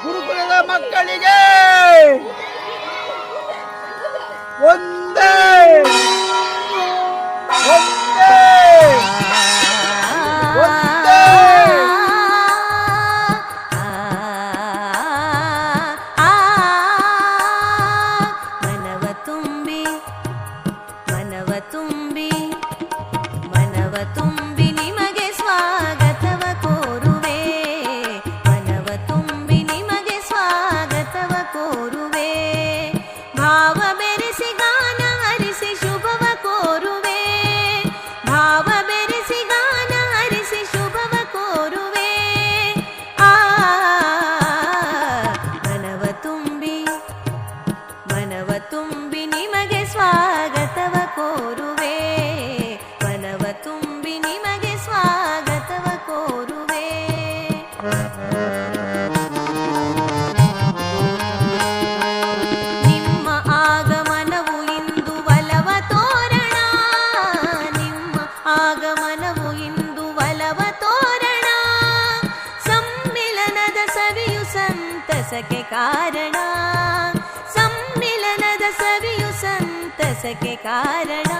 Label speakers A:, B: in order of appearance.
A: ಗುರುಕುಲದ ಮಕ್ಕಳಿಗೆ ಒಂದೇ ಒಂದೇ ಒಂದೇ
B: ಮನವ ತುಂಬಿ ಮನವ ತುಂಬಿ ಮನವ ತುಂಬಿ ನಿಮಗೆ ಸ್ವಾಗತವ ಕೋರುವೆ ಮನವ ತುಂಬಿ ನಿಮಗೆ ಸ್ವಾಗತವ ಕೋರುವೆ ಭಾವ ಬೆರೆಸಿ ಗಾನ ಹರಿಸಿ ಶುಭವ ಕೋರುವೆ ಭಾವ ಬೆರೆಸಿ ಗಾನ ಹರಿಸಿ ಶುಭವ ಕೋರುವೆ ಆ ಮನವ ತುಂಬಿ ನಿಮಗೆ ಸ್ವಾಗತವ ಕೋರುವೆ ಮನವ ತುಂಬಿ ನಿಮಗೆ ಸ್ವಾಗತವ ಕೋರುವೆ ನಿಮ್ಮ ಆಗಮನವು ಇಂದು ಒಲವ ತೋರಣ ನಿಮ್ಮ ಆಗಮನವು ಇಂದು ಒಲವ ತೋರಣ ಸಮ್ಮಿಲನದ ಸವಿಯು ಸಂತಸಕ್ಕೆ ಕಾರಣ ಸಮ್ಮಿಲನದ ಸವಿಯು ಸಂತಸಕ್ಕೆ ಕಾರಣ